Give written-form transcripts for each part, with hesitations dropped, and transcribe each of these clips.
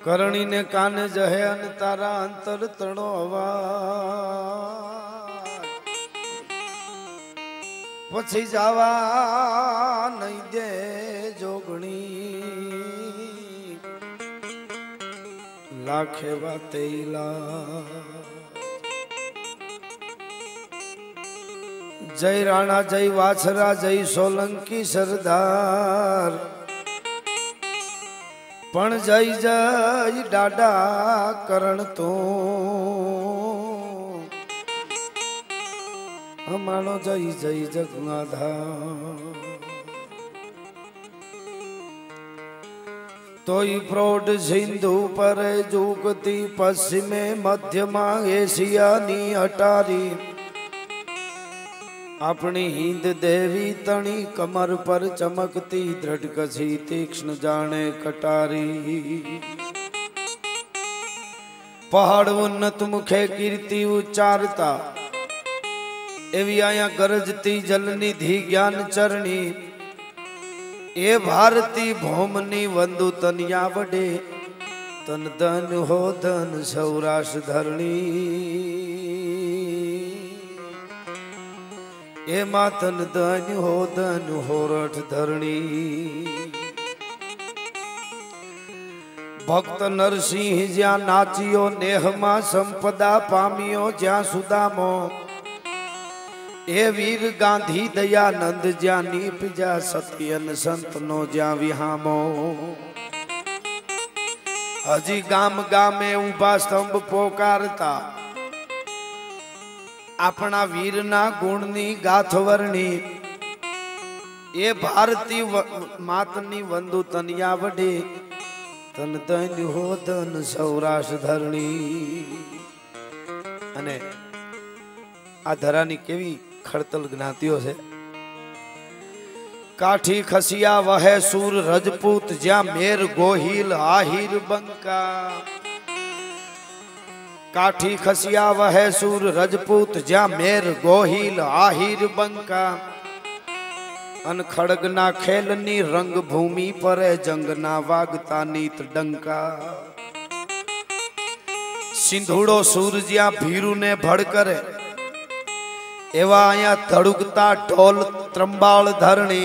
करणी ने काने जहे अन तारा अंतर तणो अवाज पछी जावा नहीं दे जोगणी लाखे बाते जय राणा जय वाछरा जय सोलंकी सरदार पण जय जय डाडा करण तो हमारो जय जय जगन्नाधार तोई प्रौढ़ सिंधु पर जुगती पश्चिमे मध्यमा एशिया नी अटारी अपनी हिंद देवी तणी कमर पर चमकती दृढ़ कसी तीक्ष्ण जाने कटारी पहाड़ उन्नत मुखे कीर्ति उच्चारता एवी आया गरजती जलनिधि ज्ञान चरणी ए भारती भौमनी वंदु तनिया वडे तन धन हो धन सौराष्ट्र धरणी ए मातन धन हो रठ धरणी भक्त नरसिंह ज्या नाचियो नेहमा संपदा पामियो ज्या सुदामो ए वीर गांधी दयानंद ज्या नीप ज्या सत्यन संतनो ज्या विहामो हजी गाम गामे उभा स्तंभ पोकारता अपना वीरना गुणनी गाथवरणी ए भारती मातनी वंदु तनिया वडे तन धन हो धन सौराष्ट्र धरणी अने आ धरानी केवी खड़तल ज्ञातिओ छे काठी खसिया वहे सूर रजपूत ज्या मेर गोहिल आहिर बंका काठी खसिया वहे सूर रजपूत ज्या मेर गोहिल आहिर बंका अन खड़गना खेलनी रंग भूमि पर जंगना वागता नीत डंका सिंधुड़ो सूर ज्या भीरू ने भड़कर एवा आया धड़ुकता ढोल त्रंबाल धरणी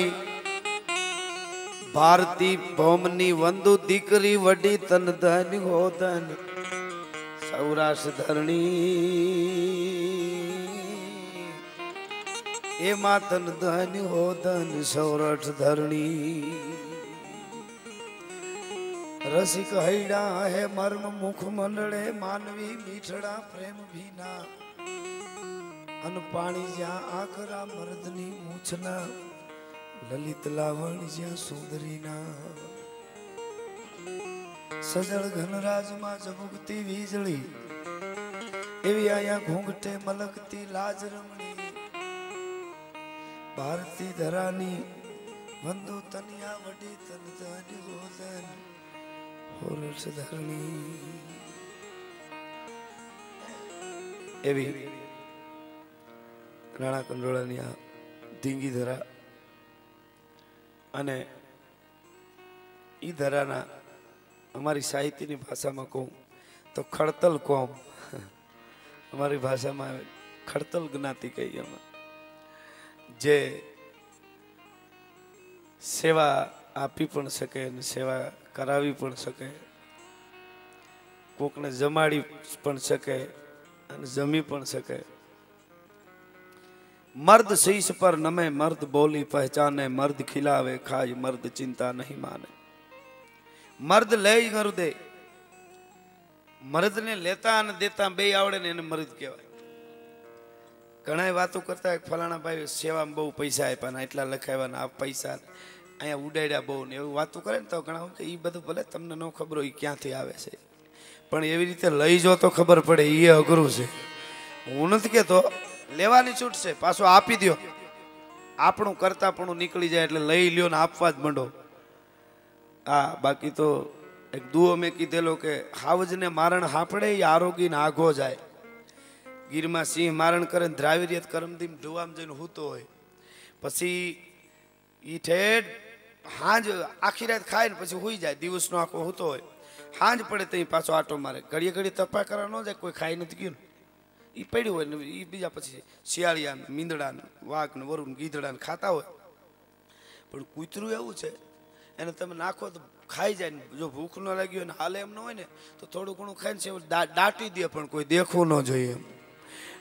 भारती भौमनी वंदु दीकरी वडी तन धन हो धन सौराष्ट्र धरणी ए मातन धन हो धन सौराष्ट्र धरणी रसिक हैडा है मर्म मुख मंडले मानवी मीठड़ा प्रेम भीना अन पाणी ज्या आखरा मर्दनी मूछना ललित लावण ज्या सुंदरीना सजल घनराज मां जमुगती वीजળી एवी आया घूंघटे मलकती लाज रमणी भारती धरानी वंदु तनिया वडी तन धन गोधन होरस धरणी एवी राणा कंडोळानी आ धींगी धरा अने ई धराना हमारी साहित्य की भाषा में कहूँ तो खड़तल कोम हमारी भाषा में खड़तल ज्ञाति कही हम जे सेवा आपी पण सके सेवा करावी पण सके कोकने जमाड़ी पण सके जमी पण सके मर्द शीश पर नमे मर्द बोली पहचाने मर्द खिलावे खाई मर्द चिंता नहीं माने मर्द ले करू दे मर्द ने लेता ने देता बे आवड़े ने मर्द कहवाय घणा वातो करता फलाना भाई सेवा में बहु पैसा आप्या एटला लखाव्या आ पैसा अहींया उडाड्या बहु ने एवी वातो करे तो घणा के ई बधुं भले तमने न खबर होय क्यांथी आवे छे पण एवी रीते लई जो तो खबर पड़े ई अघरू छे हूँ नथी कहेतो लेवानी छूट छे पाछो आपी द्यो आपणुं करतापणुं निकળી जाय એટલે લઈ લ્યો ને આપવા જ મંડો आ बाकी तो एक दुओ में कीधेलो के हावज ने मारण हापड़े आरोगी ने आघो जाए गीर में सिंह मारण करे द्राविरियत करमदीम ढुवाम जईने हूतो होय पछी ई ठेठ हाज आखी रात खाए ने पछी हुई जाए दिवसनो आखो हूतो होय હાંજ પડે તો પાછો આટો મારે, ઘડીએ ઘડી તપા કરવા ન જાય, કોઈ ખાઈ નથી ગયું એ પડ્યું હોય ને એ બીજા પછી શિયાળિયા મીંદડા વાઘ ને વરુ ગીધડા ખાતા હોય. પણ કૂતરું એવું છે એને તમે નાખો તો ખાઈ જાય ને, જો ભૂખ ન લાગી હોય ને હાલે એમ ન હોય ને તો થોડું ઘણું ખાઈને છે દાટી દે, પણ કોઈ દેખવું ન જોઈએ એમ.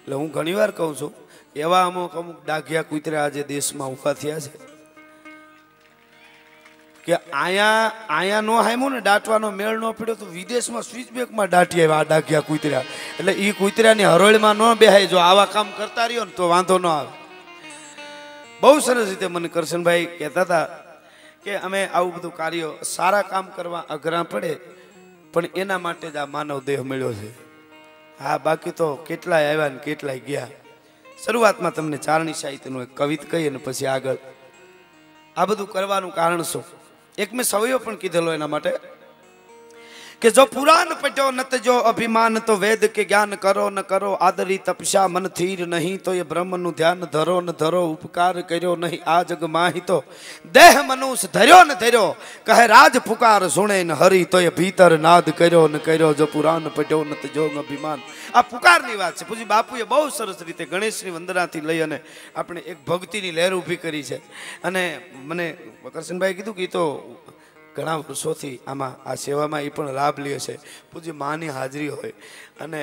એટલે હું ઘણી વાર કહું છું એવા અમુક ડાઘિયા કૂતરા આજે દેશમાં ઊભા થયા છે કે અહીંયા નો હામ્યું ને દાટવાનો મેળ ન પડ્યો તો વિદેશમાં સ્વિચબેકમાં દાટી આવ્યા આ ડાઘિયા કૂતરા. એટલે એ કૂતરાની હરોળમાં ન બેહાય, જો આવા કામ કરતા રહ્યો ને તો વાંધો ન આવે. બહુ સરસ રીતે મને કરશનભાઈ કહેતા હતા કે અમે આવું બધું કાર્ય સારા કામ કરવા અઘરા પડે પણ એના માટે જ આ માનવ દેહ મળ્યો છે. હા, બાકી તો કેટલાય આવ્યા ને કેટલાય ગયા. શરૂઆતમાં તમને ચારણી સાહિત્યનું એક કવિત કહી અને પછી આગળ આ બધું કરવાનું કારણ શું? એક મેં સવયો પણ કીધેલો એના માટે કે જો પુરાણ પટ્યો ન જો અભિમાન તો વેદ કે જ્ઞાન કરો ન કરો, આદરી તપસ્યા મન થીર નહીં તો એ બ્રહ્મનું ધ્યાન ધરો ન ધરો, ઉપકાર કર્યો નહીં આ જગ માહી તો દેહ મનુષ્ય ધર્યો ન ધર્યો, કહે રાજ પુકાર સુણે ન હરી તો એ ભીતર નાદ કર્યો ન કર્યો, જો પુરાણ પટ્યો ન જો અભિમાન. આ પુકારની વાત છે. પૂજી બાપુએ બહુ સરસ રીતે ગણેશની વંદનાથી લઈ અને આપણે એક ભક્તિની લહેર ઊભી કરી છે. અને મને કરશનભાઈ કીધું કે તો ઘણા વર્ષોથી આમાં આ સેવામાં એ પણ લાભ લે છે. પૂજી માની હાજરી હોય અને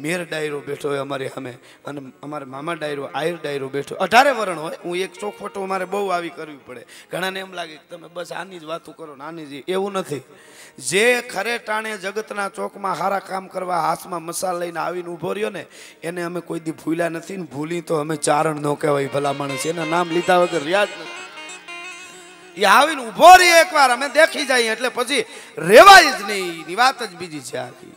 મેર ડાયરો બેઠો હોય અમારી સામે, અને અમારે મામા ડાયરો આયર ડાયરો બેઠો, 18 વરણ હોય. હું એક ચોખવટો અમારે બહુ આવી કરવી પડે. ઘણાને એમ લાગે કે તમે બસ આની જ વાતો કરો ને આની જ. એવું નથી. જે ખરે ટાણે જગતના ચોકમાં સારા કામ કરવા હાથમાં મસાલ લઈને આવીને ઊભો રહ્યો ને એને અમે કોઈ દી ભૂલ્યા નથી ને ભૂલી તો અમે ચારણ ન કહેવાય ભલા માણસ. એના નામ લીધા વગર રહ્યા જ નથી. એ આવીને ઊભો રહીએ એકવાર અમે દેખી જઈએ એટલે પછી રેવાય જ નહીં. એની વાત જ બીજી છે આખી.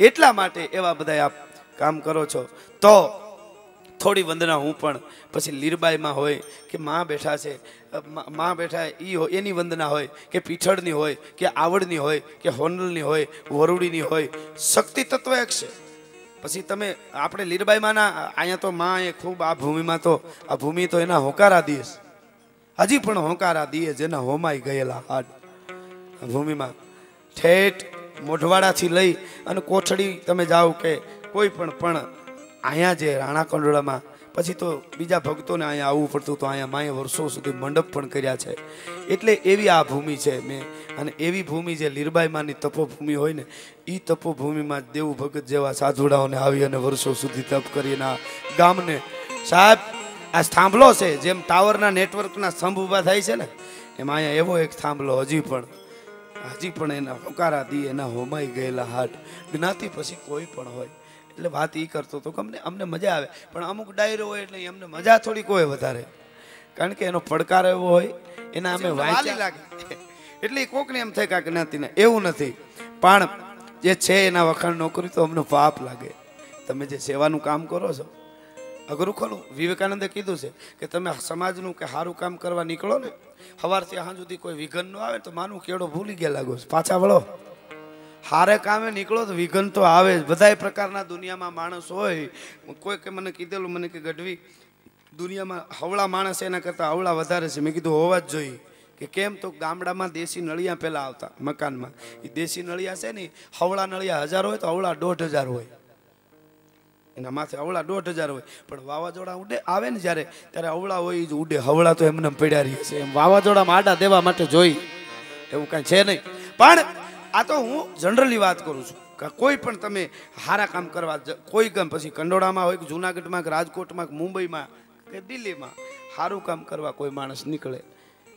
એટલા માટે એવા બધા આપ કામ કરો છો તો થોડી વંદના હું પણ પછી લીરબાઈમાં હોય કે માં બેઠા છે, માં બેઠા ઈ હોય એની વંદના હોય કે પીઠળની હોય કે આવડની હોય કે હોનલની હોય વરુડીની હોય, શક્તિ તત્વ એક છે. પછી તમે આપણે લીરબાઈમાંના અહીંયા તો માં એ ખૂબ આ ભૂમિમાં તો આ ભૂમિ તો એના હોકારા દીએ, હજી પણ હોકારા દીએ જેના હોમાઈ ગયેલા હાડ ભૂમિમાં. ઠેઠ મોઢવાડાથી લઈ અને કોઠડી તમે જાઓ કે કોઈ પણ અહીંયા જે રાણા કંડોળામાં પછી તો બીજા ભક્તોને અહીંયા આવવું પડતું તો અહીંયા માએ વર્ષો સુધી મંડપ પણ કર્યા છે. એટલે એવી આ ભૂમિ છે મેં. અને એવી ભૂમિ જે લીરબાઈમાંની તપોભૂમિ હોય ને એ તપોભૂમિમાં દેવું ભગત જેવા સાધુડાઓને આવી અને વર્ષો સુધી તપ કરીને આ ગામને સાહેબ આ થાંભલો છે જેમ ટાવરના નેટવર્કના સ્તંભ ઊભા થાય છે ને એમાં અહીંયા એવો એક થાંભલો હજી પણ એના હોકારા દી એના હોમાઈ ગયેલા હાટ જ્ઞાતિ પછી કોઈ પણ હોય. એટલે વાત એ કરતો હતો કે અમને મજા આવે, પણ અમુક ડાયરો હોય એટલે અમને મજા થોડી કોઈ વધારે, કારણ કે એનો પડકાર એવો હોય એના અમે વાંચી લાગે એટલે કોકને એમ થાય કે જ્ઞાતિને એવું નથી. પણ જે છે એના વખાણ ન કરી તો અમને પાપ લાગે. તમે જે સેવાનું કામ કરો છો અઘરું ખરું. વિવેકાનંદે કીધું છે કે તમે સમાજનું કે સારું કામ કરવા નીકળો ને સવારથી સાંજ સુધી કોઈ વિઘન ન આવે તો માનું કેળો ભૂલી ગયા લાગો, પાછા વળો. હારે કામે નીકળો તો વિઘન તો આવે જ. બધાય પ્રકારના દુનિયામાં માણસ હોય. કોઈ કે મને કીધેલું મને કે ગઢવી દુનિયામાં હવળા માણસ એના કરતાં હવળા વધારે છે. મેં કીધું હોવા જ જોઈએ. કે કેમ તો ગામડામાં દેશી નળિયા પહેલાં આવતા મકાનમાં. એ દેશી નળિયા છે ને હવળા નળિયા 1000 હોય તો હવળા 1500 હોય. એના માથે અવળા 1500 હોય. પણ વાવાઝોડા ઉડે આવે ને જ્યારે ત્યારે અવળા હોય જ ઉડે, હવળા તો એમને પડ્યા રહે છે. એમ વાવાઝોડામાં આડા દેવા માટે જોઈ એવું કાંઈ છે નહીં. પણ આ તો હું જનરલી વાત કરું છું કે કોઈ પણ તમે સારા કામ કરવા કોઈ ગામ પછી કંડોળામાં હોય કે જુનાગઢમાં કે રાજકોટમાં કે મુંબઈમાં કે દિલ્હીમાં સારું કામ કરવા કોઈ માણસ નીકળે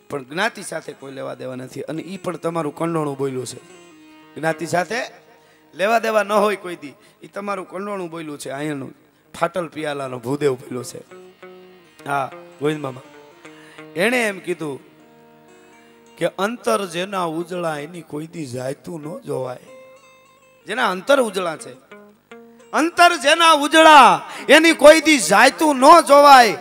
પણ જ્ઞાતિ સાથે કોઈ લેવા દેવા નથી. અને એ પણ તમારું કંડોણું બોલ્યું છે. જ્ઞાતિ સાથે લેવા દેવા ન હોય કોઈ દી એ તમારું કંડોણું બોલ્યું છે. અહીંયાનું ફાટલ પિયાલાનો ભૂદેવ બોલ્યો છે. હા ગોવિંદ મામા એણે એમ કીધું કે અંતર જેના ઉજળા એની કોઈ દી જાયતું ન જોવાય. જેના અંતર ઉજળા છે, અંતર જેના ઉજળા એની કોઈ દી જાયતું ન જોવાય.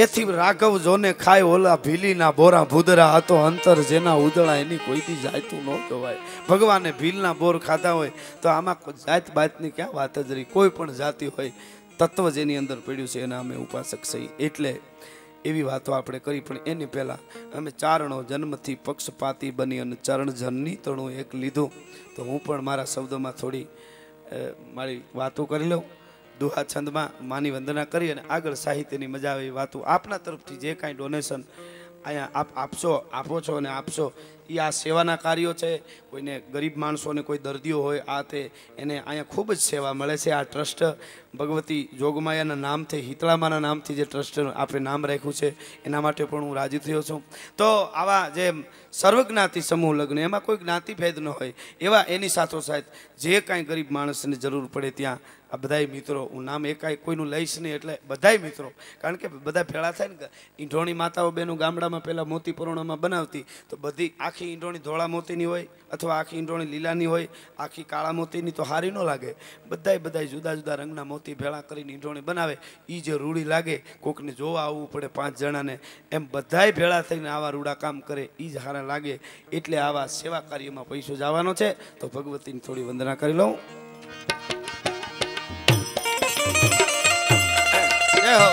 એથી રાઘવ જોને ખાય ઓલા ભીલીના બોરા ભૂદરા હતો. અંતર જેના ઉજળા એની કોઈ દી જાયતું ન જોવાય. ભગવાને ભીલના બોર ખાધા હોય તો આમાં જાત બાતની ક્યાં વાત જ રહી. કોઈ પણ જાતિ હોય તત્વ જેની અંદર પડ્યું છે એના અમે ઉપાસક છીએ. એટલે એવી વાતો આપણે કરી, પણ એની પહેલાં અમે ચારણો જન્મથી પક્ષપાતી બની અને ચરણ જનની તણું એક લીધું. તો હું પણ મારા શબ્દોમાં થોડી મારી વાતો કરી લઉં. દુહા છંદમાં માની વંદના કરી અને આગળ સાહિત્યની મજા આવે એ વાતો આપના તરફથી જે કાંઈ ડોનેશન અહીંયા આપો છો અને આપશો એ આ સેવાના કાર્યો છે. કોઈને ગરીબ માણસોને કોઈ દર્દીઓ હોય આ તે એને અહીંયા ખૂબ જ સેવા મળે છે. આ ટ્રસ્ટ ભગવતી જોગમાયાના નામથી, હિતળામાના નામથી જે ટ્રસ્ટનું આપણે નામ રાખ્યું છે એના માટે પણ હું રાજી થયો છું. તો આવા જે સર્વજ્ઞાતિ સમૂહ લગ્ન એમાં કોઈ જ્ઞાતિભેદ ન હોય એવા એની સાથોસાથ જે કાંઈ ગરીબ માણસને જરૂર પડે ત્યાં આ બધાય મિત્રો, હું નામ એકાય કોઈનું લઈશ નહીં, એટલે બધાય મિત્રો, કારણ કે બધા ભેળા થાય ને. ઈંઢોણી માતાઓ બેનું ગામડામાં પહેલાં મોતી પરોણામાં બનાવતી, તો બધી આખી ઈંઢોણી ધોળા મોતીની હોય અથવા આખી ઈંઢોણી લીલાની હોય, આખી કાળા મોતીની તો હારી ન લાગે. બધાય જુદા જુદા રંગના મોતી ભેળા કરીને ઈંઢોણી બનાવે. એ જે રૂડી લાગે, કોકને જોવા આવવું પડે 5 જણાને, એમ બધાય ભેળા થઈને આવા રૂડા કામ કરે એ જ હારા લાગે. એટલે આવા સેવા કાર્યમાં પૈસો જવાનો છે. તો ભગવતીની થોડી વંદના કરી લઉં. જય હો.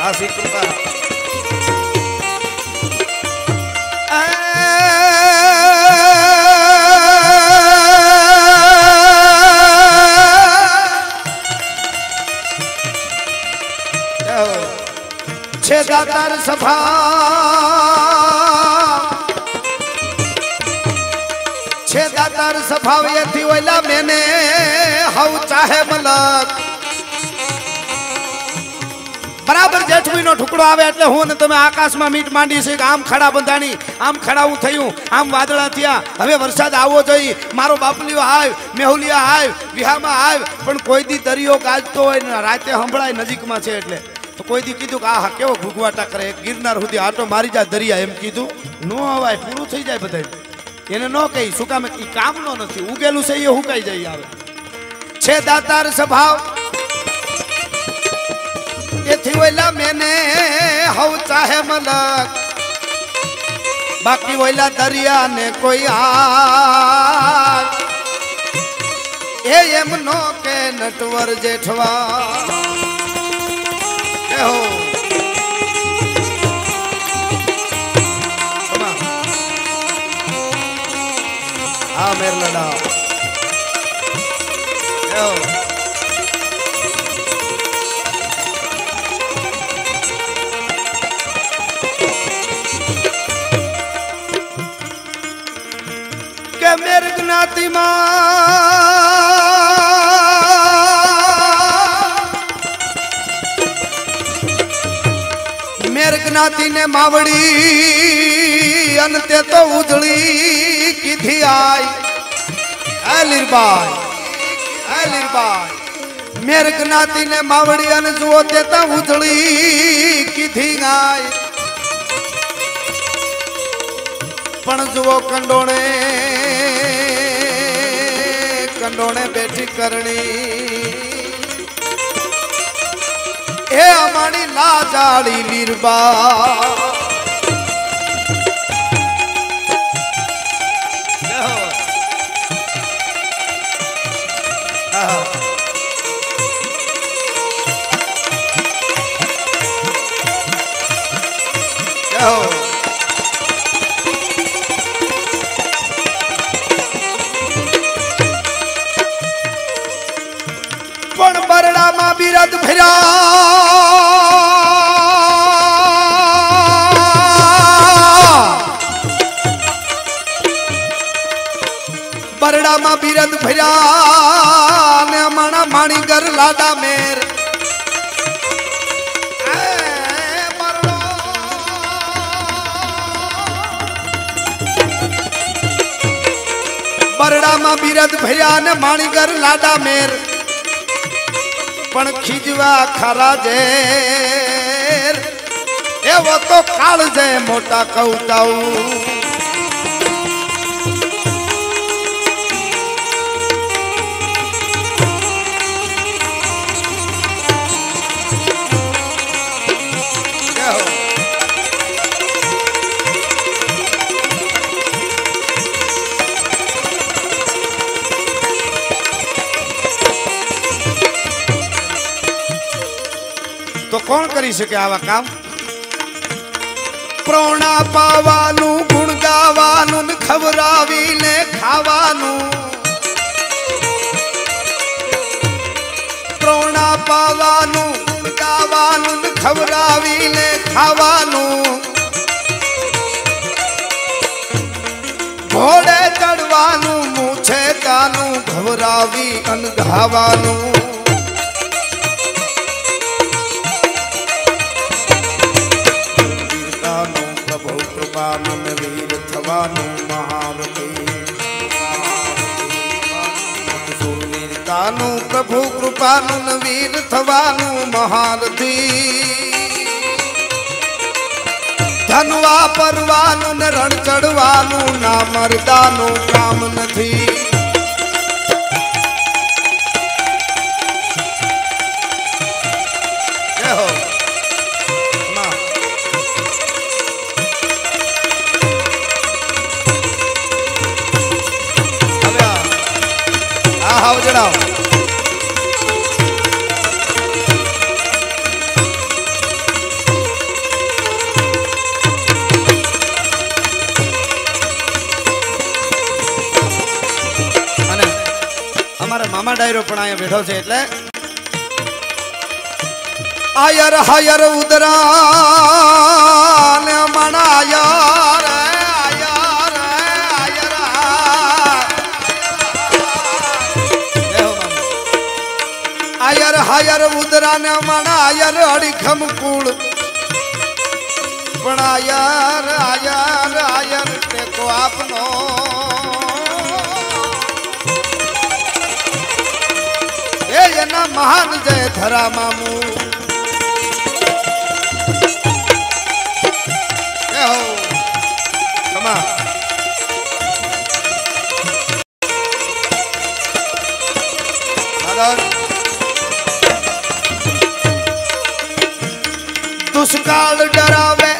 આશી કૃપા. છે દાતાર સભાવ એથી ઓલા મેને હવ ચાહે મલક. બરાબર જેઠવીનો ઠુકડો આવે એટલે હું ને તમે આકાશમાં મીટ માંડી છે કે આમ ખડા બંધાણી, આમ ખડાવું થયું, આમ વાદળા થયા, હવે વરસાદ આવવો જોઈએ, મારો બાપલીઓ આવ, મેહુલિયા આવ, વિહામાં આવ. પણ કોઈ દી દરિયો ગાજતો હોય ને રાતે સંભળાય નજીકમાં છે એટલે, તો કોઈ દી કીધું કે આહા કેવો ઘૂઘવાટા કરે, ગિરનાર સુધી આટો મારી જા દરિયા, એમ કીધું ન અવાય, પૂરું થઈ જાય બધા. એને ન કહી શું કામ, એ કામનો નથી, ઉગેલું છે એ હુકાઈ જાય. આવે છે દાતાર સ્વભાવ એથી ઓલા મેને હવ ચાહે મલક. બાકી ઓલા દરિયા ને કોઈ આ એમ નો કે નટવર જેઠવા. હો હા મેર લડા. કે મેર જ્ઞાતિ ને માવડી અને તે તો ઉજળી કીધી આઈ. લીરબાઈ મેર જ્ઞાતિ ને માવડી અને જુઓ તે તો ઉજળી કીધી આઈ. પણ જુઓ કંડોણે બેઠી કરણી એ અમારી લાજાળી લીરબા. પણ બરડામાં બિરદ ફર્યા, બરડામાં બિરદ ફર્યા ને માણા માણીગર લાડા મેર. બરડામાં બિરદ ફર્યા ને માણીગર લાડા મેર. પણ ખીજવા ખરા ઝેર એવો તો કાળ છે મોટા કૌતાઉ. કરી શકે આવા કામ. પ્રોણા પાવાનું, ગુણ ગાવાનું ને ખવરાવીને ખાવાનું. પ્રોણા પાવાનું, ગુણ ગાવાનું ને ખવરાવીને ખાવાનું. ઘોડે ચડવાનું, મૂછે કાનું ઘવરાવી અનઘાવાનું. વીરતાનું પ્રભુ કૃપાનું વીર થવાનું મહારથી. વીરતાનું પ્રભુ કૃપાનું વીર થવાનું મહારથી. ધનવા પરવાનું ને રણ ચડવાનું ના મરદાનું કામ નથી. આવ જણાવ. મામા ડાયરો પણ અહીંયા બેઠો છે એટલે આયર હાયર ઉદરા ને મણાયર આયર આયર આયર હાયર ઉદરા ને મણાયર અડીખમ કુળ પણ આયર આયર આયર ટેકો આપનો એના મહાન જય ધરા મામુ. દુષ્કાળ ડરાવે,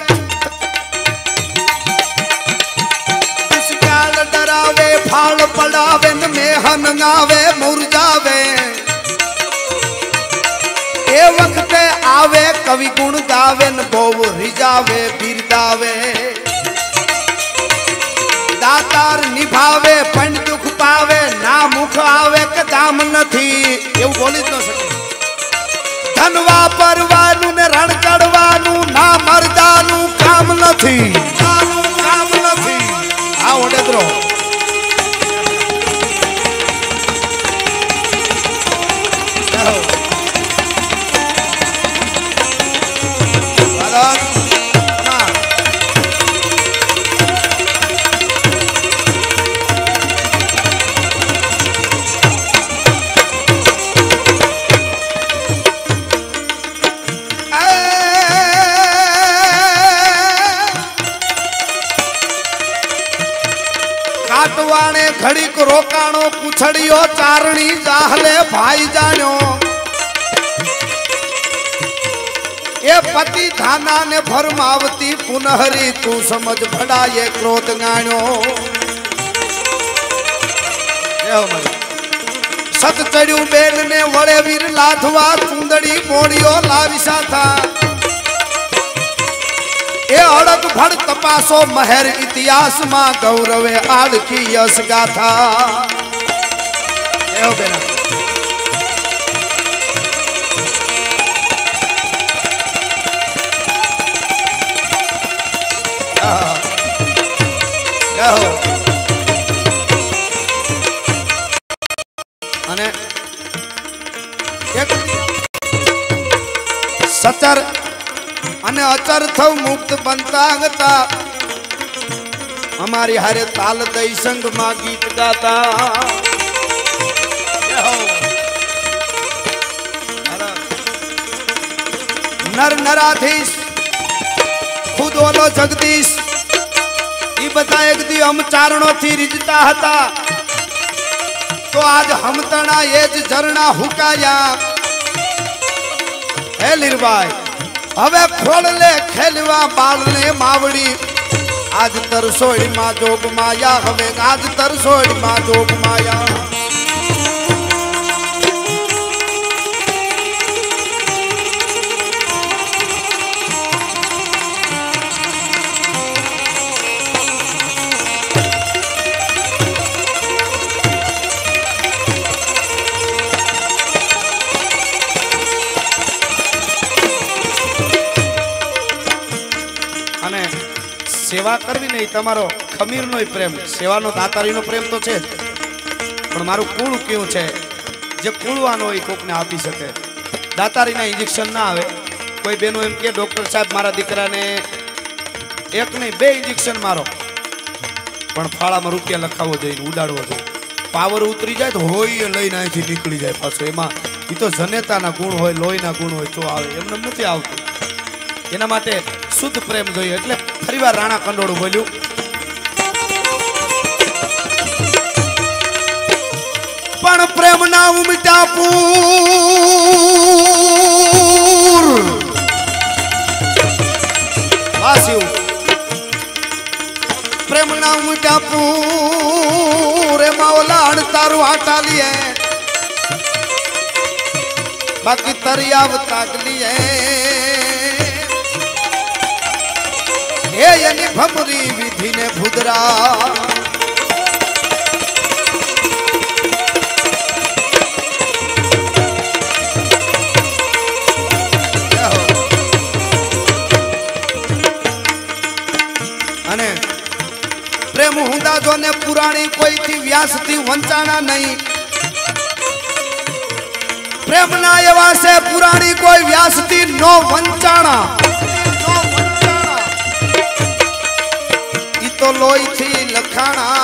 દુષ્કાળ ડરાવે, ફાળ પડાવે ને મેહન ગાવે મુરજાવે. એ વખતે આવે કવિ ગુણ ગાવે ને બહુ રીજાવે બિરદાવે. દાતાર નિભાવે પણ દુઃખ પાવે ના મુખ આવે કે દામ નથી એવું બોલી જ ન શકે. ધનવા પરવાનું ને રણ ચડવાનું ના મરદાનું કામ નથી. કામ નથી. આ ઓડેદરો કાટવાણે ઘડીક રોકાણો પૂછડિયો ચારણી જાહલે ભાઈ જાણ્યો. એ પતિ ધાના ને ભરમાવતી પુનહરી તું સમજ ભડાયે ક્રોધ ગાણ્યો. સત ચડ્યું બેન ને વળે વીર લાધવા ચુંદડી મોડિયો લાવી સાથા. એ અડગ ભડ તપાસો મહેર ઇતિહાસ માં ગૌરવે આડકી યશ ગાથા. એવો બેના અને એક સચર અને અચર થવ મુક્ત બનતા ગતા. અમારી હારે તાલ દઈ સંગ માં ગીત ગાતા. નર નરાધીશ ખુદ ઓલો જગદીશ ઈ બધા એક દી હમ ચારણો થી રીજતા હતા. તો આજ હમતણા એ જ ઝરણા હુકાયા. હે લીરબાઈ હવે ખોલ લે ખેલવા બાળને માવડી. આજ તરસોડી માં જોગ માયા. હવે આજ તરસોડી માં જોગ માયા. સેવા કરવી ને એ તમારો ખમીરનો પ્રેમ, સેવાનો દાતારીનો પ્રેમ તો છે જ, પણ મારું કુળ કેવું છે, જે કુળવાનો હોય કોકને આપી શકે. દાતારીના ઇન્જેક્શન ના આવે. કોઈ બેનો એમ કે ડોક્ટર સાહેબ મારા દીકરાને એક નહીં 2 ઇન્જેક્શન મારો, પણ ફાળામાં રૂપિયા લખાવવો જોઈએ, ઉડાડવો જોઈએ. પાવર ઉતરી જાય તો હોય લઈને અહીંથી નીકળી જાય પાછો. એમાં એ તો જનેતાના ગુણ હોય, લોહીના ગુણ હોય તો આવે, એમને નથી આવતું. એના માટે શુદ્ધ પ્રેમ જોઈએ. એટલે ફરીવાર રાણા કંડોળું બોલ્યું, પણ પ્રેમ ના ઉમટા પૂર વાસ્યું, પ્રેમ ના ઉમટા પૂર એમાં ઓલા અણતારું આટા લીએ, બાકી તરિયાવ તાક લીએ. એની ભમરી વિધિ ને ભુદરા, અને પ્રેમ હુંદા જો ને પુરાણી કોઈ થી વ્યાસ થી વંચાણા નહીં. પ્રેમ ના એવા છે પુરાણી કોઈ વ્યાસ થી નો વંચાણા. તો લોહી થી લખાણા,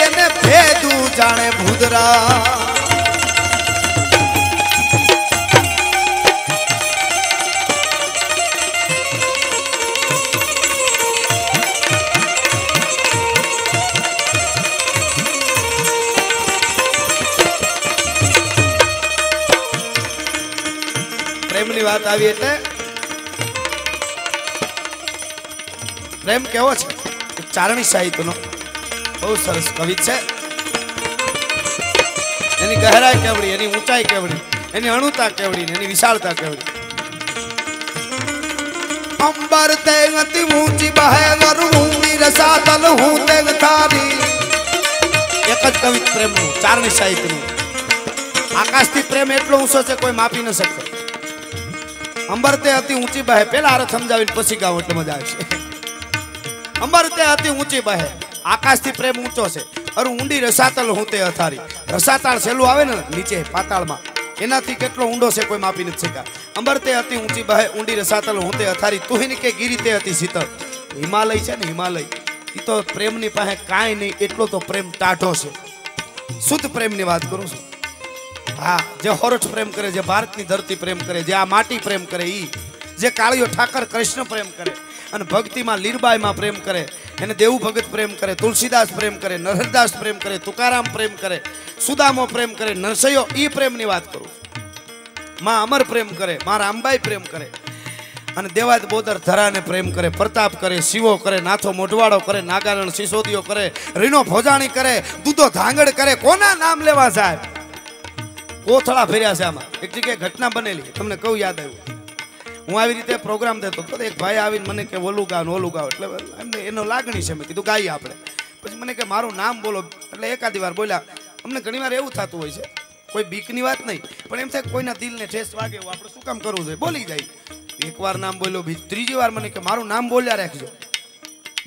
એને ભેદું જાણે ભૂદરા. પ્રેમની વાત આવી એટલે પ્રેમ કેવો છે? ચારણી સાહિત્યનો બહુ સરસ કવિ છે. એની ગહેરાઈ કેવડી, એની ઊંચાઈ કેવડી, એની અણુતા કેવડી, એની વિશાળતા કેવડી. અંબર તે અતિ ઊંચી બહે વરુણી રસાતલ હું તે થારી. એક જ કવિ પ્રેમનું, ચારણી સાહિત્યનું. આકાશથી પ્રેમ એટલો ઊંચો છે કોઈ માપી ન શકે. અંબર તે અતિ ઊંચી બહે, પેલા અર્થ સમજાવીને પછી ગાવ એટલે મજા આવશે. અંબર તે અતિ ઊંચી બહે, આકાશથી પ્રેમ ઊંચો છે. અરુ ઊંડી રસાતલ હું તે અથારી. રસાતાળ છેલ્લું આવે ને નીચે પાતાળમાં, એનાથી કેટલો ઊંડો છે કોઈ માપી નથી શક્યા. અંબર તે અતિ ઊંચી બહે, ઊંડી રસાતલ હું તે અથારી. તુહિન કે ગીરી તે અતિ શીતળ. હિમાલય છે ને હિમાલય, એ તો પ્રેમની પાસે કાંઈ નહીં, એટલો તો પ્રેમ ટાઢો છે. શુદ્ધ પ્રેમની વાત કરું છું. હા, જે હોરઠ પ્રેમ કરે, જે ભારતની ધરતી પ્રેમ કરે, જે આ માટી પ્રેમ કરે, ઈ જે કાળિયો ઠાકર કૃષ્ણ પ્રેમ કરે, અને ભક્તિમાં લીરબાઈમાં પ્રેમ કરે, એને દેવું ભગત પ્રેમ કરે, તુલસીદાસ પ્રેમ કરે, નરહરદાસ પ્રેમ કરે, તુકારામ પ્રેમ કરે, સુદામો પ્રેમ કરે, નરસૈયો, ઈ પ્રેમની વાત કરું. માં અમર પ્રેમ કરે, માં રામબાઈ પ્રેમ કરે, અને દેવાદ બોદર ધરાને પ્રેમ કરે, પ્રતાપ કરે, શિવો કરે, નાથો મોઢવાડો કરે, નાગારણ સિસોદીઓ કરે, રીનો ભોજાણી કરે, દૂધો ધાંગડ કરે. કોના નામ લેવા સાહેબ? કોથળા ફેર્યા છે આમાં. એક જગ્યાએ ઘટના બનેલી, તમને કહું, યાદ આવ્યું. હું આવી રીતે પ્રોગ્રામ દેતો તો એક ભાઈ આવીને મને કે ઓલું ગાવ ને ઓલું ગાવ, એટલે એમને એનો લાગણી છે. મેં કીધું ગાઈએ આપણે. પછી મને કે મારું નામ બોલો, એટલે એકાદી વાર બોલ્યા. અમને ઘણી વાર એવું થતું હોય છે, કોઈ બીકની વાત નહીં, પણ એમ થાય કોઈના દિલને ઠેસ વાગે એવું આપણે શું કામ કરવું જોઈએ, બોલી જાય. એકવાર નામ બોલ્યો, ત્રીજી વાર મને કે મારું નામ બોલ્યા રાખજો.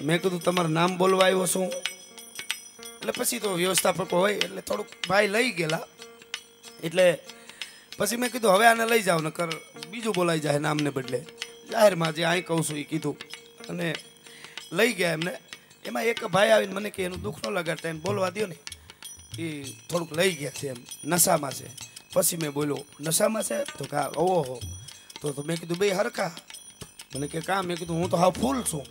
મેં કીધું તમારું નામ બોલવા આવ્યો શું? એટલે પછી તો વ્યવસ્થાપકો હોય એટલે થોડુંક ભાઈ લઈ ગયેલા. એટલે પછી મેં કીધું હવે આને લઈ જાઓ, નકર બીજું બોલાઈ જાય નામને બદલે. જાહેરમાં જે અહીં કહું છું એ કીધું અને લઈ ગયા એમને. એમાં એક ભાઈ આવીને મને કે એનું દુઃખ ન લગાડતા, એને બોલવા દો ને, એ થોડુંક લઈ ગયા છે, એમ નશામાં છે. પછી મેં બોલ્યો નશામાં છે? તો કા ઓહો. તો મેં કીધું બે હરખા. મને કે કામ? મેં કીધું હું તો હાવ ફૂલ છું,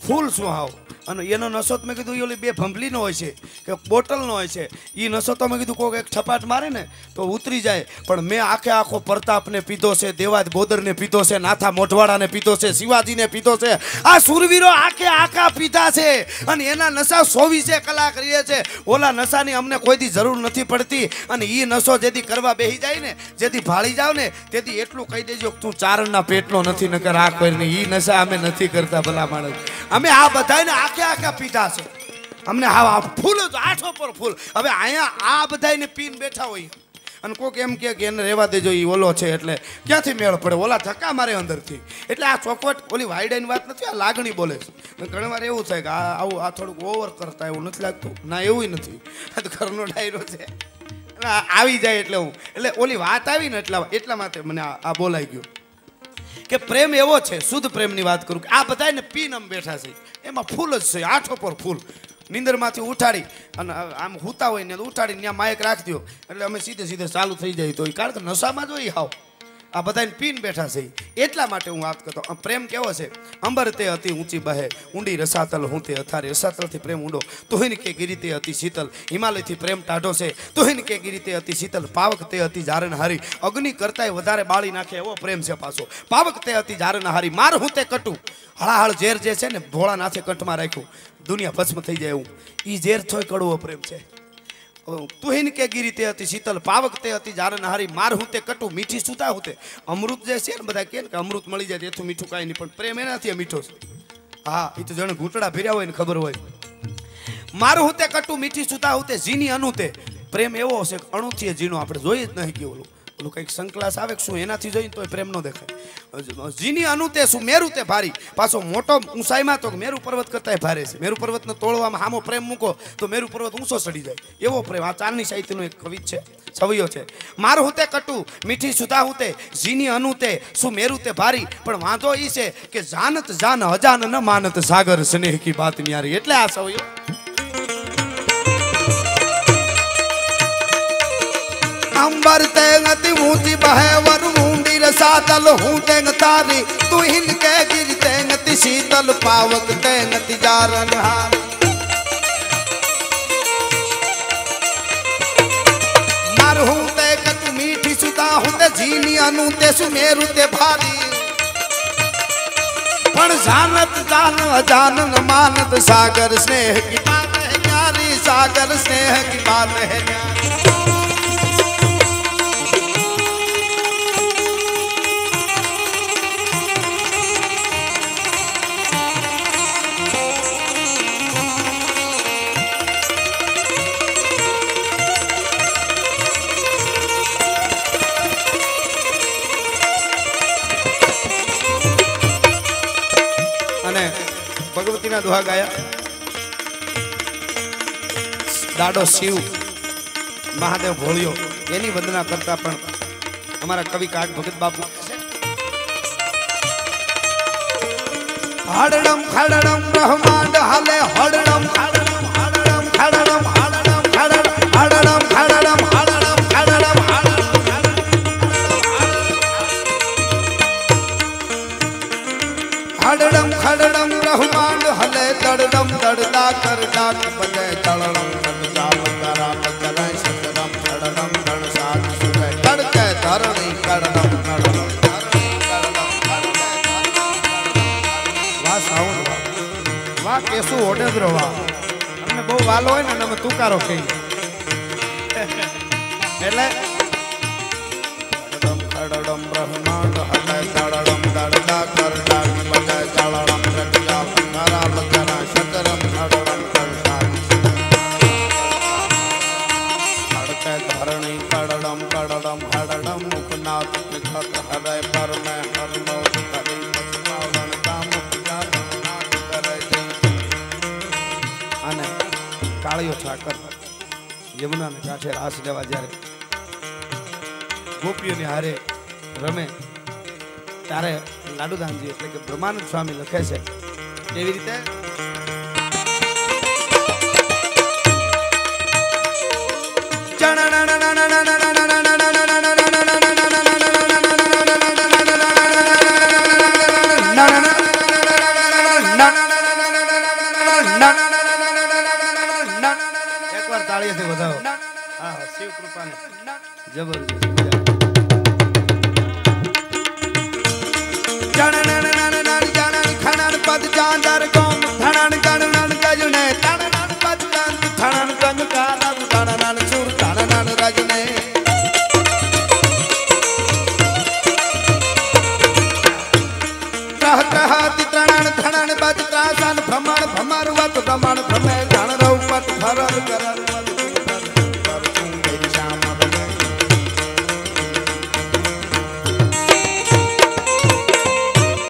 ફૂલ છું હાવ. અને એનો નશો મેં કીધું ઓલી બે ભંભલીનો હોય છે કે બોટલનો હોય છે, એ નશો તો મેં કીધું કોઈક એક છપાટ મારે ને તો ઉતરી જાય. પણ મેં આખે આખો પ્રતાપને પીધો છે, દેવાદ બોદરને પીધો છે, નાથા મોઢવાડાને પીધો છે, શિવાજીને પીધો છે. આ સુરવીરો આખે આખા પીધા છે અને એના નશા 24 કલાક રહે છે. ઓલા નશાની અમને કોઈથી જરૂર નથી પડતી. અને એ નશો જેથી કરવા બેસી જાય ને, જેથી ભાળી જાવ ને, તેથી એટલું કહી દેજો તું ચારણના પેટનો નથી, નકર આ કોઈને એ નશા અમે નથી કરતા. ભલા માણસ, અમે આ બધાને આખા પીધા છે. અમને હા ફૂલ જ આઠો પર ફૂલ. હવે અહીંયા આ બધાને પીને બેઠા હોય, અને કોક એમ કે એને રહેવા દેજો એ ઓલો છે એટલે ક્યાંથી મેળ પડે, ઓલા ધક્કા મારે અંદરથી. એટલે આ ચોખવટ ઓલી વાયડાની વાત નથી, આ લાગણી બોલે છે. ઘણી વાર એવું થાય કે આવું આ થોડુંક ઓવર કરતા એવું નથી લાગતું? ના, એવું નથી. આ તો ઘરનો ડાયરો છે, આવી જાય એટલે હું એટલે ઓલી વાત આવી ને એટલા માટે મને આ બોલાઈ ગયું કે પ્રેમ એવો છે, શુદ્ધ પ્રેમની વાત કરું કે આ બધાને પીન આમ બેઠા છે, એમાં ફૂલ જ છે, આઠો પર ફૂલ. નીંદરમાંથી ઉઠાડી અને આમ હુતા હોય ને ઉઠાડીને ત્યાં માયક રાખી દો એટલે અમે સીધે ચાલુ થઈ જાય. તો એ કારણ કે નશામાં જ હોય હાવ, આ બધાને પીન બેઠા છે. એટલા માટે હું વાત કરતો. પ્રેમ કેવો છે? અંબર તે અતિ ઊંચી બહે, ઊંડી રસાતલ હું તે અથારે. રસાતલથી પ્રેમ ઊંડો, તુહિન કે ગિરી તે અતિ શીતલ. હિમાલયથી પ્રેમ ટાઢો છે, તુહિન કે ગિરી તે અતિ શીતલ. પાવક તે અતિ જારણ હારી, અગ્નિ કરતાય વધારે બાળી નાખે એવો પ્રેમ છે પાછો. પાવક તે અતિ જારણ હારી, માર હું તે કટું. હળાહળ ઝેર જે છે ને ભોળાનાથે કંઠમાં રાખ્યું, દુનિયા ભસ્મ થઈ જાય એવું. એ ઝેર થોય કડવો પ્રેમ છે. તુહિન કે ગિરી તે અતિ શીતલ, પાવક તે અતિ જારણ હારી, માર હું તે કટું. મીઠી સુતા હું તે અમૃત જે છે ને, બધા કહે ને કે અમૃત મળી જાય એથું મીઠું કાંઈ નહીં, પણ પ્રેમ એનાથી મીઠો છે. હા, એ તો જાણે ઘૂંટડા ભર્યા હોય ને ખબર હોય. મારું હું તે કટું, મીઠી સુતા હું તે ઝીની અનુ તે. પ્રેમ એવો હશે અણુથી ઝીણો, આપણે જોઈ જ નહીં કે ઓલું કંઈક સંકલાસ આવે શું એનાથી જોઈને તો પ્રેમ નો દેખાય. ઝીની અનુ તે શું મેરુ તે ભારી, પાછો મોટો ઊંચાઈમાં તો મેરુ પર્વત કરતા ભારે છે. મેરુ પર્વતને તોડવામાં સામો પ્રેમ મૂકો તો મેરુ પર્વત ઊંચો ચડી જાય એવો પ્રેમ. આ ચારની સાહિત્યનો એક કવિ છે, છવૈયો છે. મારું હું તે કટું, મીઠી સુધા હું તે ઝીની અનુ તે શું મેરુ તે ભારી. પણ વાંધો ઈ છે કે જાનત જાન અજાન ન માનત, સાગર સ્નેહ કી બાત ન્યારી. એટલે આ છવૈયો अंबर तेंगति ऊंची बहेवर, ऊंडी रसातल हूँ तेंग तारी. तुहिन के गिर तेंगति शीतल, पावक तेंगति जारन हार. मार हूँ ते कटु मीठी सुता हूँ ते झीनी अनु ते सुमेरु ते भारी. पण जानत जान अजान न मानत, सागर स्नेह की बात है न्यारी. सागर स्नेह की बात है न्यारी. ભગવતીના દોહા ગાયા. દાડો શિવ મહાદેવ ભોળિયો એની વંદના કરતા પણ અમારા કવિ કાગ ભગત બાપુ હાડડમ ખાડડમ બ્રહ્માંડ હાલે, હડડમ ખાડડમ હાડડમ ખાડડમ હાડડમ ખાડડમ હાડડમ ખાડડમ હાડડમ ખાડડમ હાડડમ ખાડડમ બ્રહ્માંડ હલે, દડડમ દડડા કર ડાક બજે. તળડમ દડજામ કરા બજરે સતરમ દડડમ દડ સાત સુરે તડકે ધરણી કડડમ નડડમ ધરણી કડડમ કડડમ. વાહ સાઉન્ડ વાહ, વાહ કેસુ ઓડેદ્રો વાહ. અમને બહુ વાલો હોય ને અમે તુકારો કહી એટલે દડડમ ખડડમ બ્રહ્માંડ હલે, દડડમ દડડા કર ડાક બજે. તળડમ દડજામ કરા બજરે સતરમ દડડમ દડ સાત તડકે ધરણી કડડમ કડડમ હડડમ. મુખનાથ વિખત હરે પર મેં હરનો હરી મચમાવણ કામ નાથ કરે છે. અને કાળિયો ઠાકર યમુનાને કાંઠે રાસ લેવા જ્યારે ગોપીઓને હારે રમે ત્યારે લાડુદાનજી એટલે કે બ્રહ્માનંદ સ્વામી લખે છે કેવી રીતે એકવાર તાળીઓથી વધાવો. હા, શિવ કૃપાને જબરજસ્ત. પદ ચાંદર ગોમ ધણન ગણન ગજને તણન પદ ચાંદ ધણન ગંગ કારમ ધણન સુર ધણન રજને. ત્રહ ત્રહતિ ત્રણન ધણન પદ ત્રાસન ભ્રમણ ભમર વત ભ્રમણ ભ્રમે ધણ રૌપત ભરર કરર.